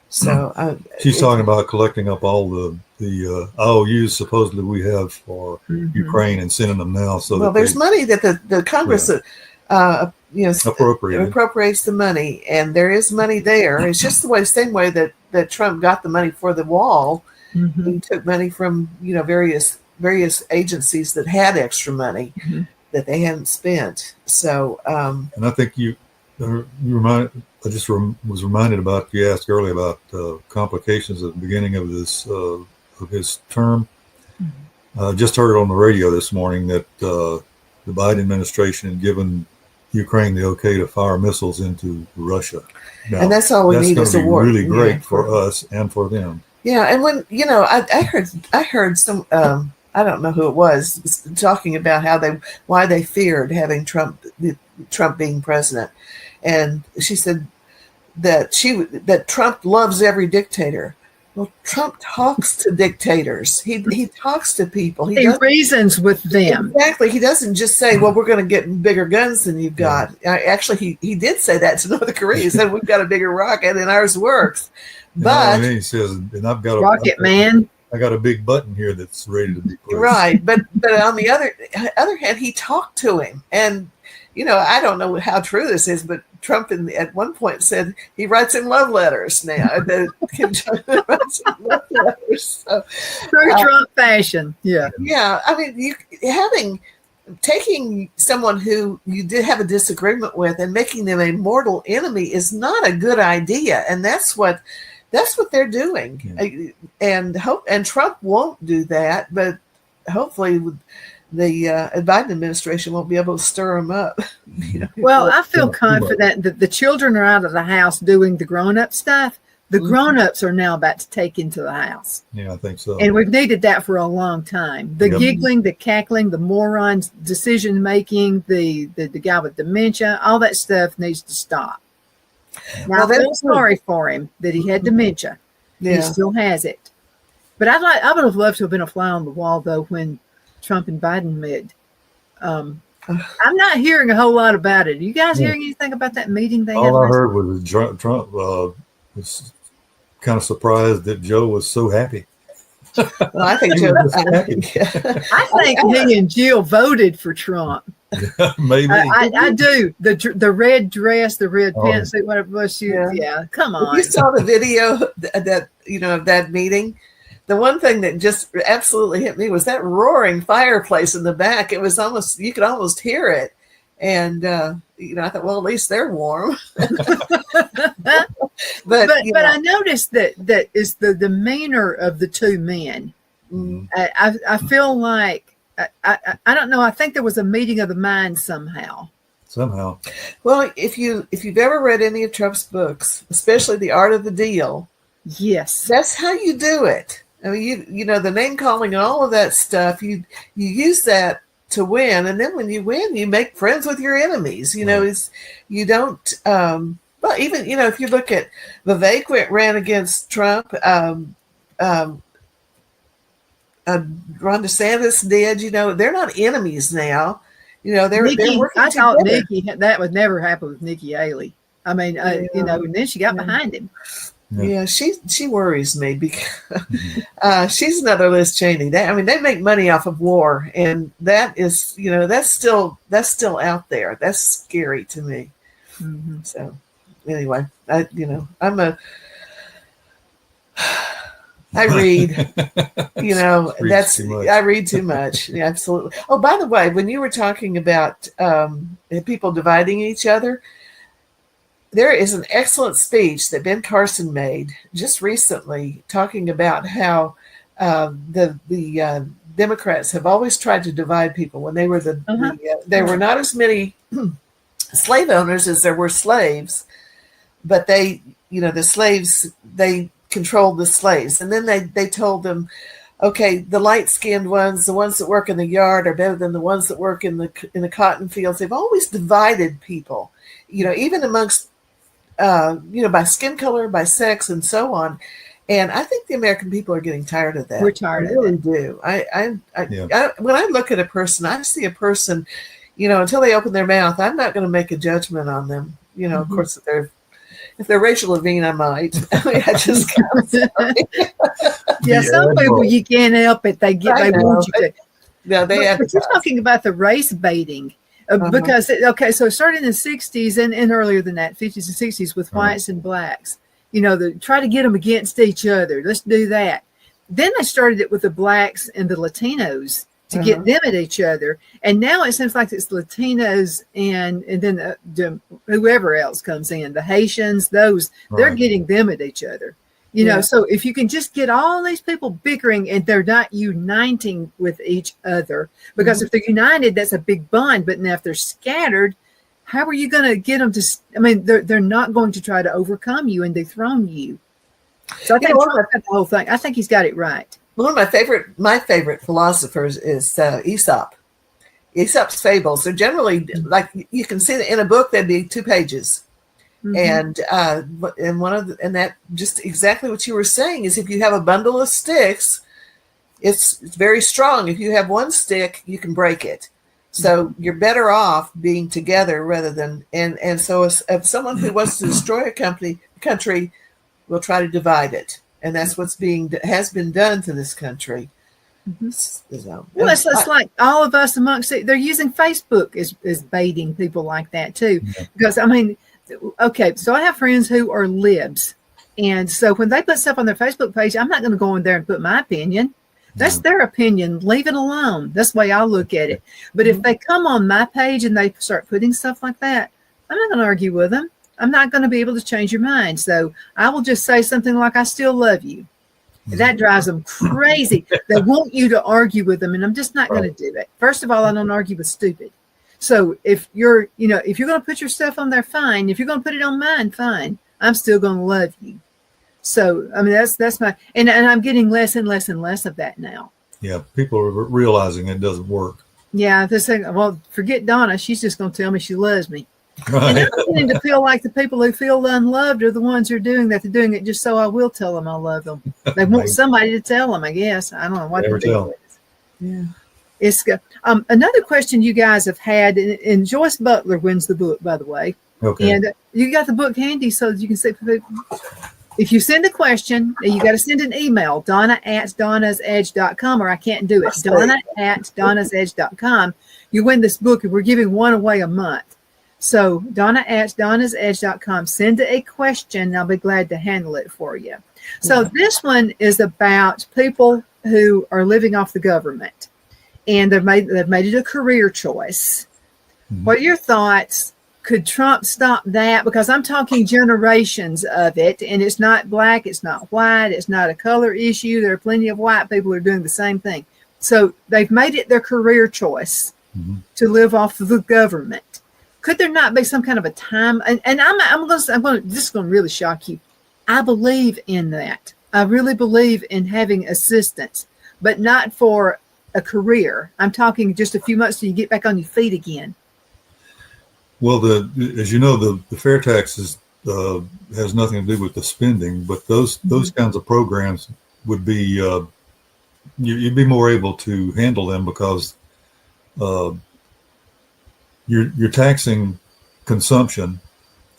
So she's talking about collecting up all the IOUs supposedly we have for Ukraine and sending them now. So there's money that the Congress appropriates the money, and there is money there. It's just the same way that Trump got the money for the wall. He took money from various agencies that had extra money that they hadn't spent. So and I think you was reminded about, you asked earlier about complications at the beginning of this of his term. Just heard it on the radio this morning that the Biden administration had given Ukraine the okay to fire missiles into Russia. Now, and that's all we need is a war. Really great for us and for them. Yeah, and when I heard some I don't know who it was talking about why they feared having Trump being president, and she said that Trump loves every dictator. Well, Trump talks to dictators. He talks to people. He reasons with them. Exactly. He doesn't just say, well, we're going to get bigger guns than you've got. Actually, he did say that to North Korea. He said, we've got a bigger rocket and ours works. But he says, and I've got man. I got a big button here that's ready to be pressed. Right. But on the other hand, he talked to him. And, I don't know how true this is, but Trump at one point said he writes him love letters now. Kim Jong-un writes him love letters. So, true Trump fashion. Yeah. Yeah. I mean, taking someone who you did have a disagreement with and making them a mortal enemy is not a good idea. And that's what they're doing. Yeah. And Trump won't do that, but hopefully the Biden administration won't be able to stir them up. Well, I feel confident that the children are out of the house doing the grown-up stuff. The grown-ups are now about to take into the house. Yeah, I think so. And we've needed that for a long time. The giggling, the cackling, the morons, decision-making, the guy with dementia, all that stuff needs to stop. Now, I feel sorry for him that he had dementia. Yeah. He still has it. But I would have loved to have been a fly on the wall, though, when Trump and Biden met. I'm not hearing a whole lot about it. Are you guys hearing anything about that meeting they had? All I heard was Trump was kind of surprised that Joe was so happy. Well, I think Joe. I think he and Jill voted for Trump. Maybe. I do the red dress, the red Oh. pantsuit, whatever it was. Yeah, come on. If you saw the video that of that meeting, the one thing that just absolutely hit me was that roaring fireplace in the back. It was almost, you could almost hear it. And, I thought, well, at least they're warm. but I noticed that is the demeanor of the two men. Mm-hmm. I feel like, I don't know. I think there was a meeting of the minds somehow. Well, if you've ever read any of Trump's books, especially The Art of the Deal, yes, that's how you do it. I mean, you know, the name calling and all of that stuff, you use that to win. And then when you win, you make friends with your enemies. You know, you don't, well, even, if you look at Vivek ran against Trump, Ron DeSantis did, they're not enemies now. They're working I thought together. Nikki, that would never happen with Nikki Haley. I mean, and then she got behind him. Yeah, she worries me because she's another Liz Cheney. They make money off of war, and that is, that's still out there. That's scary to me. Mm-hmm. So, anyway, I read, I read too much. Yeah, absolutely. Oh, by the way, when you were talking about people dividing each other, there is an excellent speech that Ben Carson made just recently talking about how the Democrats have always tried to divide people. When they were there were not as many slave owners as there were slaves, but the slaves, they controlled the slaves. And then they told them, okay, the light-skinned ones, the ones that work in the yard are better than the ones that work in the cotton fields. They've always divided people, even amongst, by skin color, by sex, and so on. And I think the American people are getting tired of that. We're tired of it. I really do. When I look at a person, I see a person, until they open their mouth, I'm not going to make a judgment on them. Of course, if they're Rachel Levine, I might. I just can't. Yeah, some people you can't help it. They want you to. No, but you're talking about the race baiting. Because, so it started in the 60s and earlier than that, 50s and 60s with whites and blacks. Try to get them against each other. Let's do that. Then they started it with the blacks and the Latinos to get them at each other. And now it seems like it's Latinos and then whoever else comes in, the Haitians, they're getting them at each other. So if you can just get all these people bickering and they're not uniting with each other, because if they're united, that's a big bond. But now if they're scattered, how are you going to get them to, they're not going to try to overcome you and dethrone you. So I think Trump got the whole thing. I think he's got it right. One of my favorite philosophers is Aesop. Aesop's fables are generally, like, you can see that in a book, that'd be 2 pages. And that just exactly what you were saying is, if you have a bundle of sticks, it's very strong. If you have one stick, you can break it. So you're better off being together rather than, and so if someone who wants to destroy a country will try to divide it. And that's what's has been done to this country. So, well, it's like all of us amongst it. They're using Facebook as baiting people like that too. Because okay, so I have friends who are libs. And so when they put stuff on their Facebook page, I'm not going to go in there and put my opinion. That's their opinion. Leave it alone. That's the way I look at it. But if they come on my page and they start putting stuff like that, I'm not going to argue with them. I'm not going to be able to change your mind. So I will just say something like, I still love you. That drives them crazy. They want you to argue with them, and I'm just not going to do it. First of all, I don't argue with stupid. So if you're going to put your stuff on there, fine. If you're going to put it on mine, fine. I'm still going to love you. So, that's my, and I'm getting less and less and less of that now. Yeah. People are realizing it doesn't work. Yeah. They're saying, well, forget Donna. She's just going to tell me she loves me. Right. And I'm beginning to feel like the people who feel unloved are the ones who are doing that. They're doing it just so I will tell them I love them. They want somebody to tell them, I guess. I don't know what the deal is. Yeah. It's another question you guys have had, and Joyce Butler wins the book, by the way. Okay. And you got the book handy so that you can see. If you send a question, you got to send an email, Donna@donnasedge.com, or I can't do it. Donna@donnasedge.com. you win this book, and we're giving one away a month. So Donna at donnasedge.com, send a question, and I'll be glad to handle it for you. So this one is about people who are living off the government, and they've made it a career choice. Mm-hmm. What are your thoughts? Could Trump stop that? Because I'm talking generations of it, and it's not black, it's not white, it's not a color issue. There are plenty of white people who are doing the same thing. So they've made it their career choice to live off of the government. Could there not be some kind of a time? And this is going to really shock you. I believe in that. I really believe in having assistance, but not for a career. I'm talking just a few months till you get back on your feet again. Well, as you know, the fair taxes has nothing to do with the spending, but those kinds of programs would be you'd be more able to handle them because you're taxing consumption,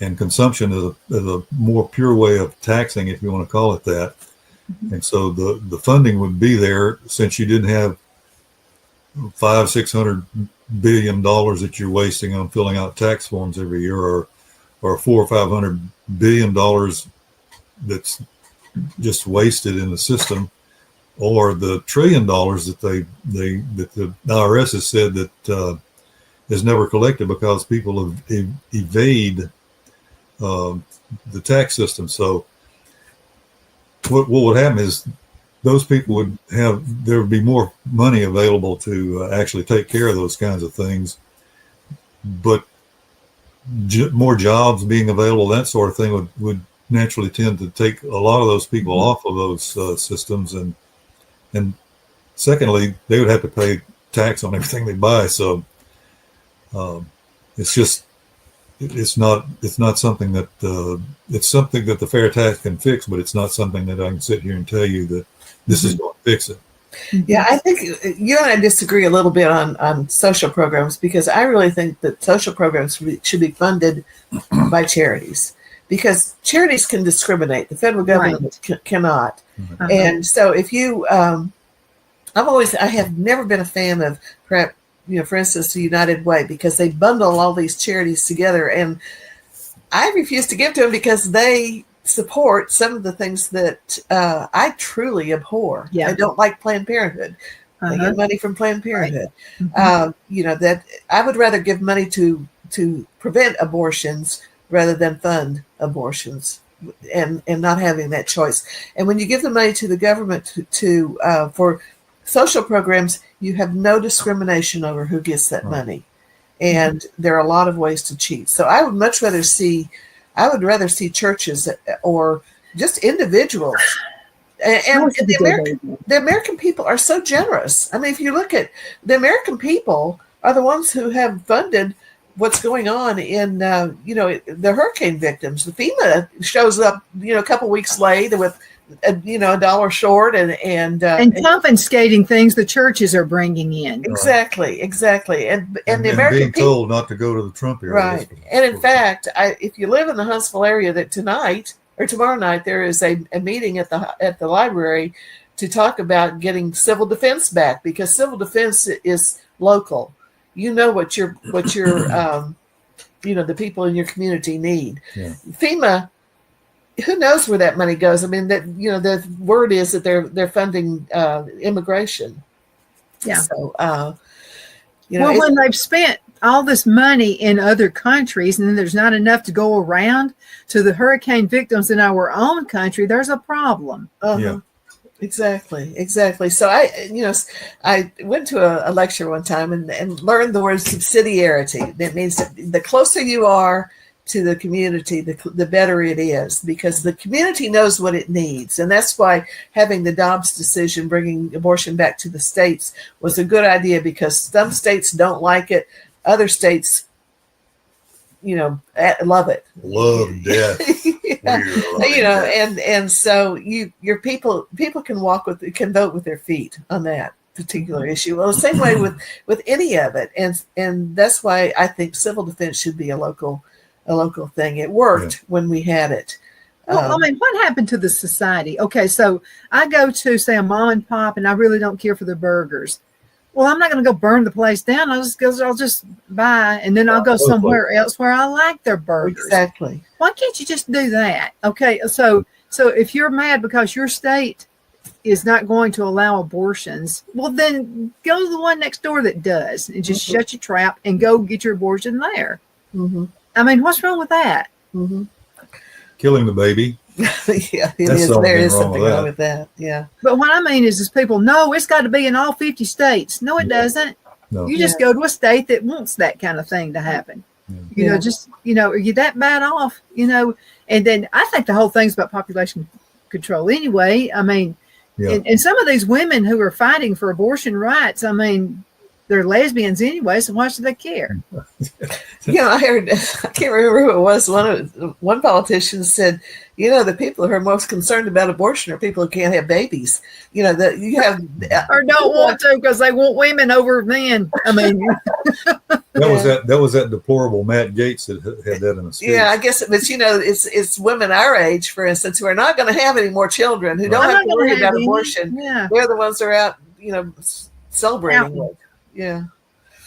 and consumption is a more pure way of taxing, if you want to call it that. And so the funding would be there, since you didn't have $500-600 billion that you're wasting on filling out tax forms every year, or $400 or $500 billion that's just wasted in the system, or the $1 trillion that the IRS has said that is never collected because people have evade the tax system. So what would happen is those people there would be more money available to actually take care of those kinds of things, but more jobs being available, that sort of thing would naturally tend to take a lot of those people off of those systems. And secondly, they would have to pay tax on everything they buy. So it's not something that it's something that the fair tax can fix, but it's not something that I can sit here and tell you that this is going to fix it. Yeah, I think you and I disagree a little bit on social programs, because I really think that social programs should be funded by charities, because charities can discriminate. The federal government cannot. Mm-hmm. And so if you, I have never been a fan of, perhaps, for instance, the United Way, because they bundle all these charities together, and I refuse to give to them because they support some of the things that I truly abhor. Yeah. I don't like Planned Parenthood. They get money from Planned Parenthood. Right. That I would rather give money to prevent abortions rather than fund abortions, and not having that choice. And when you give the money to the government for social programs, you have no discrimination over who gets that money. And there are a lot of ways to cheat. So I would much rather see churches or just individuals. And the American people are so generous. I mean, if you look at the American people are the ones who have funded what's going on in, the hurricane victims. The FEMA shows up, a couple weeks late with, $1 short and confiscating things the churches are bringing in. Exactly. And the American being told not to go to the Trump area. Right. And in fact, if you live in the Huntsville area, that tonight or tomorrow night there is a meeting at the library to talk about getting civil defense back, because civil defense is local. You know what your the people in your community need. Yeah. FEMA, who knows where that money goes? I mean, that the word is that they're funding immigration. Yeah. So when they've spent all this money in other countries, and then there's not enough to go around to the hurricane victims in our own country, there's a problem. Yeah. Exactly. So I went to a lecture one time and learned the word subsidiarity. That means that the closer you are to the community, the better it is, because the community knows what it needs. And that's why having the Dobbs decision, bringing abortion back to the states, was a good idea, because some states don't like it. Other states, love it. Love death. And so your people can vote with their feet on that particular issue. Well, the same way with any of it. And that's why I think civil defense should be a local thing. It worked when we had it. Well, what happened to the society? Okay, so I go to, say, a mom and pop, and I really don't care for the burgers. well, I'm not going to go burn the place down. I'll just buy, and then I'll go somewhere else where I like their burgers. Exactly. Why can't you just do that? Okay, so if you're mad because your state is not going to allow abortions, well, then go to the one next door that does, and just shut your trap and go get your abortion there. I mean, what's wrong with that? Killing the baby. Yeah, it is. There is something wrong with that. Yeah. But what I mean is people, no, it's got to be in all 50 states. No, it doesn't. No. You just go to a state that wants that kind of thing to happen. You know, just, are you that bad off, and then I think the whole thing's about population control anyway. I mean, and some of these women who are fighting for abortion rights, I mean, they're lesbians anyway, so why should they care? I heard, I can't remember who it was. One politician said, the people who are most concerned about abortion are people who can't have babies. That you have or don't want to because they want women over men. I mean, that was that deplorable Matt Gaetz that had that in a speech. Yeah, I guess, but it's women our age, for instance, who are not going to have any more children, who don't have to worry about abortion. Yeah. They're the ones that are out, celebrating with. Yeah.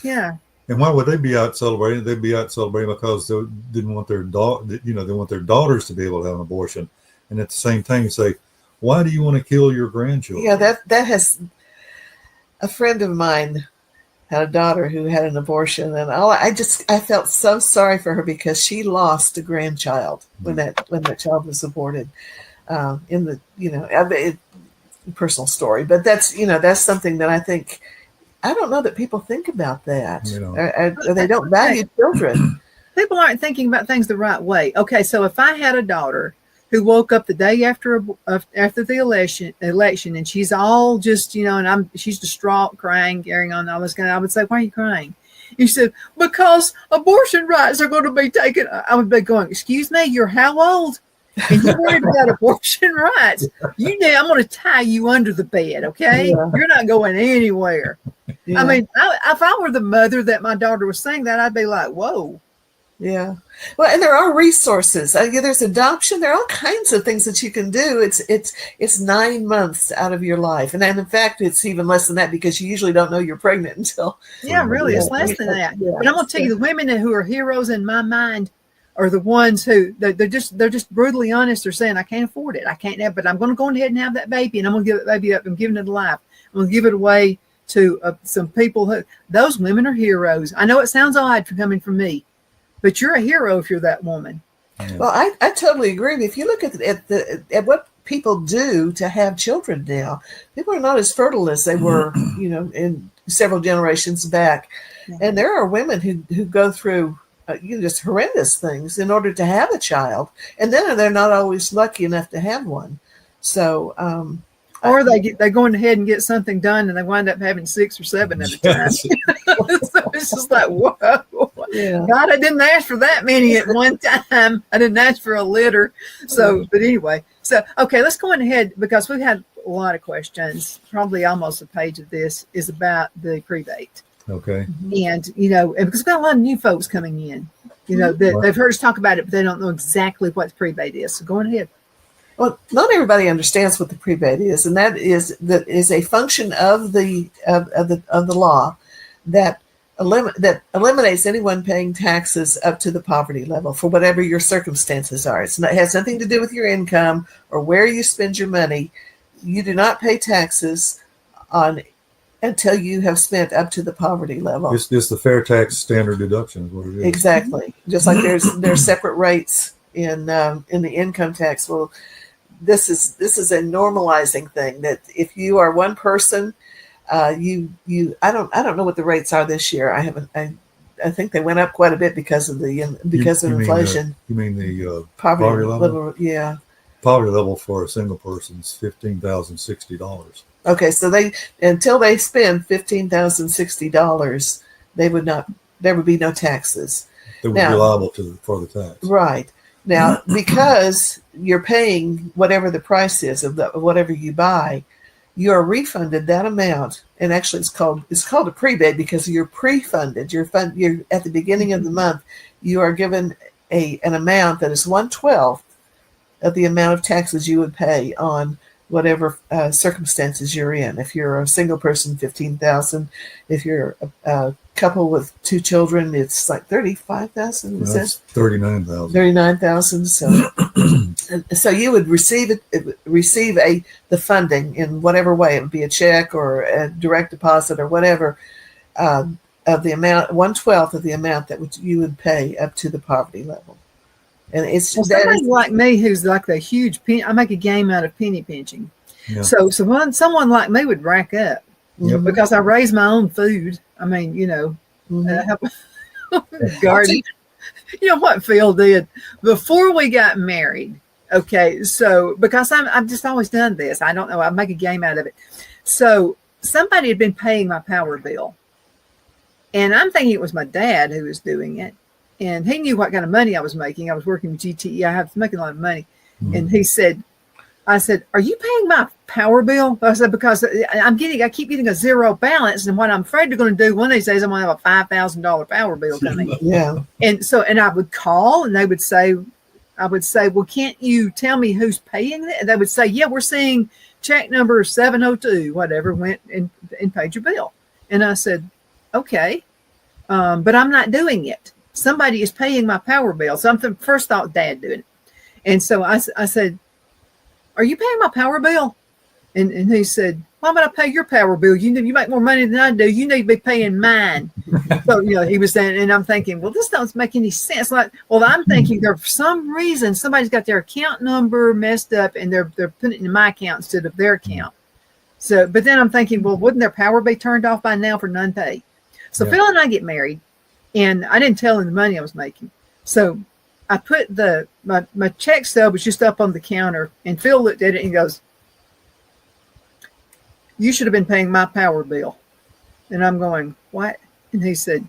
Yeah. And why would they be out celebrating? They'd be out celebrating because they didn't want their they want their daughters to be able to have an abortion. And at the same time, you say, why do you want to kill your grandchildren? Yeah, that has, a friend of mine had a daughter who had an abortion, and I felt so sorry for her because she lost a grandchild when that child was aborted. Personal story, but that's something that I think. I don't know that people think about that. They don't value children. People aren't thinking about things the right way. Okay, so if I had a daughter who woke up the day after the election, and she's all just, and she's distraught, crying, carrying on, all this kind of, I would say, why are you crying? He said, because abortion rights are going to be taken. I would be going, excuse me, you're how old? And you're worried about abortion rights. I'm going to tie you under the bed, okay? Yeah. You're not going anywhere. Yeah. I mean, if I were the mother that my daughter was saying that, I'd be like, whoa. Yeah. Well, and there are resources. There's adoption. There are all kinds of things that you can do. It's 9 months out of your life. And in fact, it's even less than that because you usually don't know you're pregnant until. Yeah, really. It's less than that. Yeah. But I'm going to tell you, the women who are heroes in my mind are the ones who they're just brutally honest. They're saying, I can't afford it. I can't have, but I'm going to go ahead and have that baby, and I'm going to give that baby up. I'm giving it a life. I'm going to give it away to some people those women are heroes. I know it sounds odd for coming from me, but you're a hero if you're that woman. Well, I totally agree. If you look at what people do to have children now, people are not as fertile as they were, in several generations back. Yeah. And there are women who go through just horrendous things in order to have a child, and then they're not always lucky enough to have one. So, or they're going ahead and get something done, and they wind up having 6 or 7 at a time. So it's just like, whoa, God, I didn't ask for that many at one time. I didn't ask for a litter. So, but anyway, okay, let's go on ahead because we've had a lot of questions. Probably almost a page of this is about the prebate. Okay. And, because we've got a lot of new folks coming in, they've heard us talk about it, but they don't know exactly what the prebate is. So go on ahead. Well, not everybody understands what the prebate is, and that is a function of the law that eliminates anyone paying taxes up to the poverty level for whatever your circumstances are. It has nothing to do with your income or where you spend your money. You do not pay taxes until you have spent up to the poverty level. It's the fair tax standard deduction is what it is. Exactly. Just like there's separate rates in the income tax. Well, this is a normalizing thing that if you are one person, I don't know what the rates are this year. I think they went up quite a bit because of inflation. You mean the poverty level? Yeah. Poverty level for a single person is $15,060. Okay, so until they spend $15,060, there would be no taxes. They would be liable for the tax. Right. Now, because you're paying whatever the price is of whatever you buy, you are refunded that amount. And actually it's called a prebate because you're pre-funded. You're at the beginning of the month, you are given an amount that is 1/12 of the amount of taxes you would pay on whatever circumstances you're in. If you're a single person, 15,000. If you're a couple with 2 children, it's like 35,000. Well, that's 39,000. 39,000. So you would receive the funding in whatever way. It would be a check or a direct deposit or whatever, of the amount, 1/12 of the amount that you would pay up to the poverty level. And it's somebody like me who's like the huge I make a game out of penny pinching. Yeah. So someone like me would rack up because I raise my own food. I mean, I have a garden. You know what Phil did before we got married? Okay, so because I've just always done this. I don't know. I make a game out of it. So somebody had been paying my power bill, and I'm thinking it was my dad who was doing it. And he knew what kind of money I was making. I was working with GTE. I was making a lot of money. And I said, are you paying my power bill? I said, because I keep getting a zero balance. And what I'm afraid they're going to do one of these days, I'm going to have a $5,000 power bill coming. Yeah. And I would call and they would say, well, can't you tell me who's paying that? And they would say, yeah, we're seeing check number 702, whatever, went and paid your bill. And I said, okay, but I'm not doing it. Somebody is paying my power bill. So I'm first thought Dad doing it. And so I said, are you paying my power bill? And he said, why would I pay your power bill? You make more money than I do. You need to be paying mine. So, he was saying, and I'm thinking, well, this doesn't make any sense. I'm thinking there for some reason, somebody's got their account number messed up and they're putting it in my account instead of their account. So, but then I'm thinking, well, wouldn't their power be turned off by now for non-pay? So Phil and I get married. And I didn't tell him the money I was making. So I put my check stub was just up on the counter, and Phil looked at it and he goes, you should have been paying my power bill. And I'm going, what? And he said,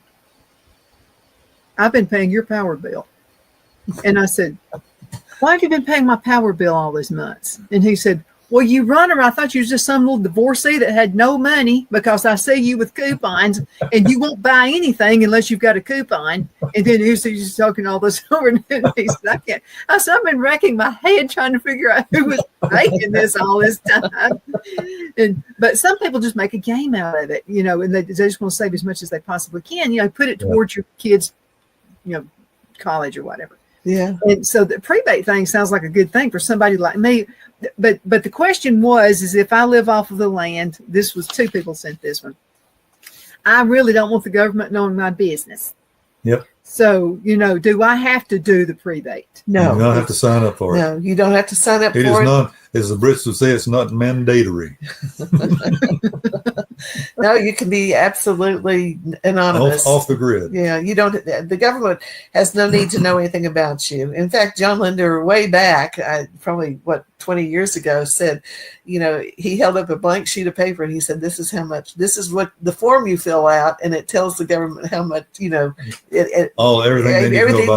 I've been paying your power bill. And I said, why have you been paying my power bill all these months? And he said, well, you runner, I thought you was just some little divorcee that had no money because I see you with coupons and you won't buy anything unless you've got a coupon. And then he's just talking all this over. And he said, I said, I've been racking my head trying to figure out who was making this all this time. But some people just make a game out of it, and they just want to save as much as they possibly can, put it towards your kids, college or whatever. Yeah. And so the prebate thing sounds like a good thing for somebody like me. But the question is if I live off of the land, this was 2 people sent this one. I really don't want the government knowing my business. Yep. So, do I have to do the prebate? No. You don't have to sign up for it. No, you don't have to sign up for it. It is not, as the Brits would say, it's not mandatory. No, you can be absolutely anonymous. Off the grid. Yeah, the government has no need to know anything about you. In fact, John Linder, way back, probably 20 years ago, said, he held up a blank sheet of paper and he said, this is what the form you fill out, and it tells the government how much, everything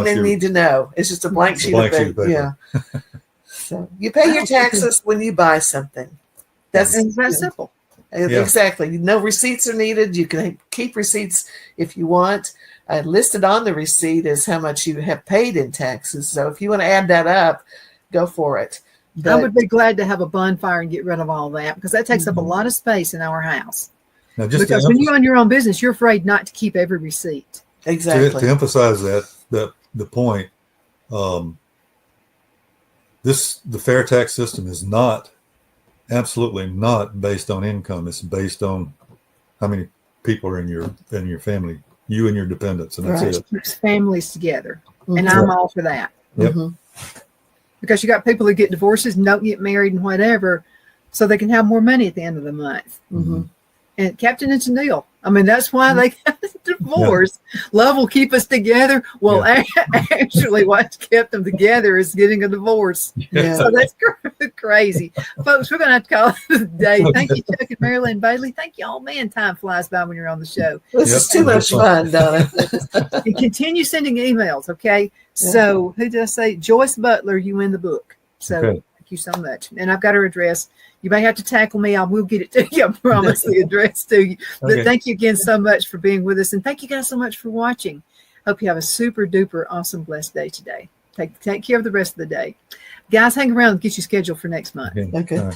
they need to know. It's just a blank sheet of paper. Yeah. So you pay your taxes when you buy something. That's simple. Exactly. No receipts are needed. You can keep receipts if you want. Listed on the receipt is how much you have paid in taxes. So if you want to add that up, go for it. I would be glad to have a bonfire and get rid of all that because that takes up a lot of space in our house. Now, because when you own your own business, you're afraid not to keep every receipt. Exactly. To emphasize the point, the fair tax system is absolutely not based on income. It's based on how many people are in your family, you and your dependents, and that's it. Keeps families together, and I'm all for that. Yep. Because you got people who get divorces and don't get married and whatever, so they can have more money at the end of the month. Mm-hmm. And Captain, it's a deal. I mean, that's why they got divorced. Yeah. Love will keep us together. Well, actually, what's kept them together is getting a divorce. Yeah. So that's crazy. Folks, we're going to have to call it a day. Thank you, Chuck and Marilyn Bailey. Thank you all. Man, time flies by when you're on the show. This is too much fun, Donna. And continue sending emails, okay? So who did I say? Joyce Butler, you win the book. So thank you so much. And I've got her address. You may have to tackle me. I will get it to you. I promise the address to you. But thank you again so much for being with us. And thank you guys so much for watching. Hope you have a super duper awesome, blessed day today. Take care of the rest of the day. Guys, hang around and get you scheduled for next month. Okay.